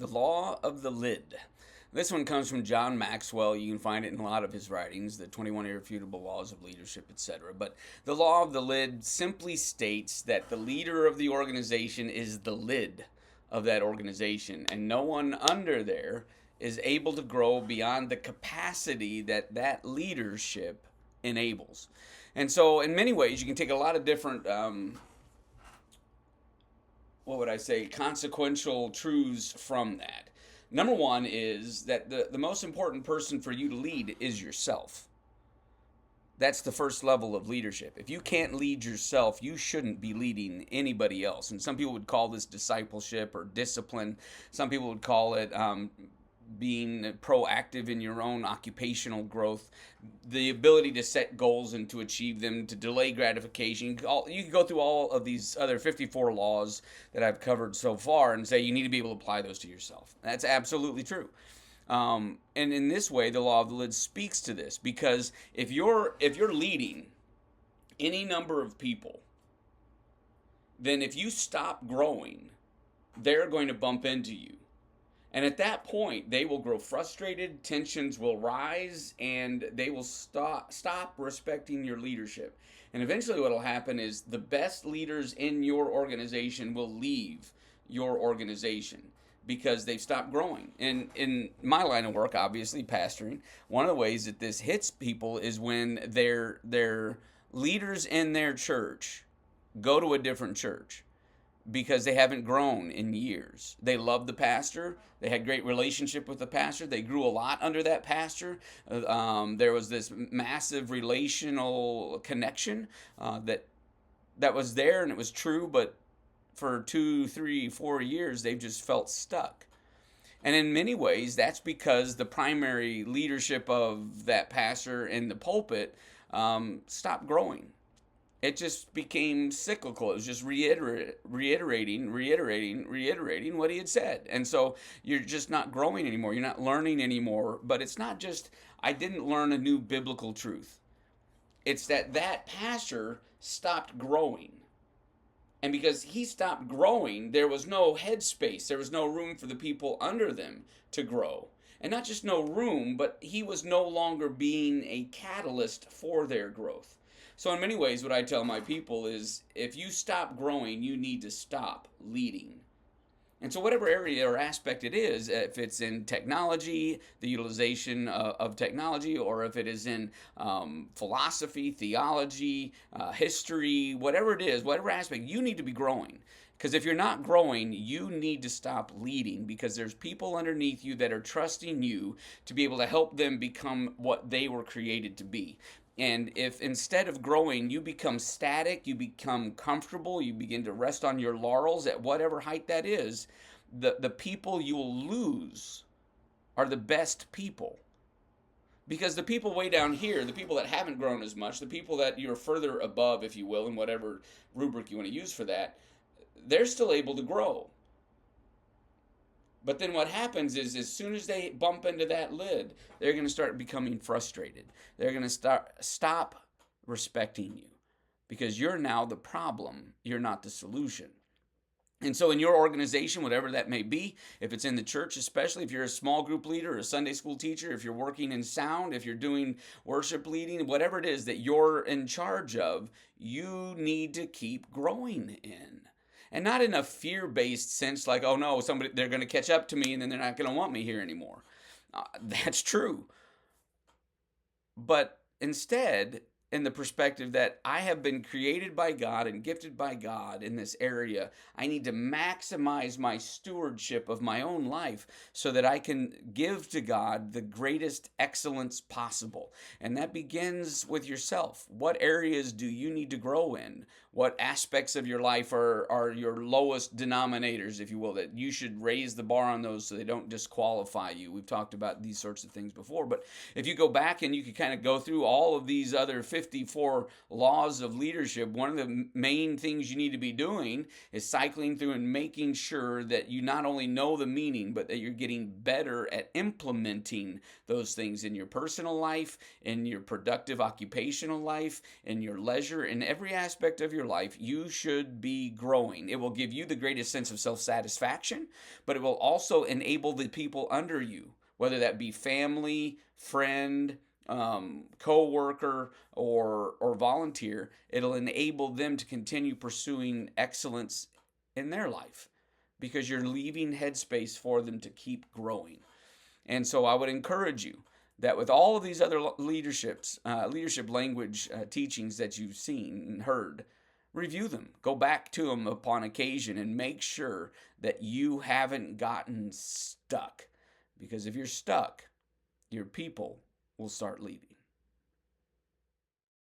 The Law of the Lid. This one comes from John Maxwell. You can find it in a lot of his writings, the 21 Irrefutable Laws of Leadership, etc. But the Law of the Lid simply states that the leader of the organization is the lid of that organization, and no one under there is able to grow beyond the capacity that that leadership enables. And so, in many ways, you can take a lot of different what would I say, consequential truths from that. Number one is that the most important person for you to lead is yourself. That's the first level of leadership. If you can't lead yourself, you shouldn't be leading anybody else. And some people would call this discipleship or discipline. Some people would call it being proactive in your own occupational growth, the ability to set goals and to achieve them, to delay gratification. You can go through all of these other 54 laws that I've covered so far and say you need to be able to apply those to yourself. That's absolutely true. And in this way, the law of the lid speaks to this, because if you're leading any number of people, then if you stop growing, they're going to bump into you. And at that point, they will grow frustrated, tensions will rise, and they will stop respecting your leadership. And eventually what will happen is the best leaders in your organization will leave your organization because they've stopped growing. And in my line of work, obviously pastoring, one of the ways that this hits people is when their leaders in their church go to a different church because they haven't grown in years. They love the pastor. They had great relationship with the pastor. They grew a lot under that pastor. There was this massive relational connection that was there, and it was true, but for 2, 3, 4 years, they've just felt stuck. And in many ways, that's because the primary leadership of that pastor in the pulpit stopped growing. It just became cyclical. It was just reiterating what he had said. And so you're just not growing anymore. You're not learning anymore. But it's not just, I didn't learn a new biblical truth. It's that pastor stopped growing. And because he stopped growing, there was no headspace. There was no room for the people under them to grow. And not just no room, but he was no longer being a catalyst for their growth. So in many ways, what I tell my people is, if you stop growing, you need to stop leading. And so whatever area or aspect it is, if it's in technology, the utilization of technology, or if it is in philosophy, theology, history, whatever it is, whatever aspect, you need to be growing. Because if you're not growing, you need to stop leading, because there's people underneath you that are trusting you to be able to help them become what they were created to be. And if instead of growing, you become static, you become comfortable, you begin to rest on your laurels at whatever height that is, the people you will lose are the best people. Because the people way down here, the people that haven't grown as much, the people that you're further above, if you will, in whatever rubric you want to use for that, they're still able to grow. But then what happens is, as soon as they bump into that lid, they're going to start becoming frustrated. They're going to stop respecting you, because you're now the problem. You're not the solution. And so in your organization, whatever that may be, if it's in the church, especially if you're a small group leader or a Sunday school teacher, if you're working in sound, if you're doing worship leading, whatever it is that you're in charge of, you need to keep growing in. And not in a fear-based sense like, oh no, they're going to catch up to me and then they're not going to want me here anymore. That's true. But instead, in the perspective that I have been created by God and gifted by God in this area, I need to maximize my stewardship of my own life so that I can give to God the greatest excellence possible. And that begins with yourself. What areas do you need to grow in? What aspects of your life are your lowest denominators, if you will, that you should raise the bar on those so they don't disqualify you? We've talked about these sorts of things before, but if you go back and you can kind of go through all of these other 54 laws of leadership, one of the main things you need to be doing is cycling through and making sure that you not only know the meaning, but that you're getting better at implementing those things in your personal life, in your productive occupational life, in your leisure, in every aspect of your your life, you should be growing. It will give you the greatest sense of self-satisfaction, but it will also enable the people under you, whether that be family, friend, co-worker, or volunteer. It'll enable them to continue pursuing excellence in their life because you're leaving headspace for them to keep growing. And so I would encourage you that with all of these other leadership language teachings that you've seen and heard, review them, go back to them upon occasion, and make sure that you haven't gotten stuck. Because if you're stuck, your people will start leaving.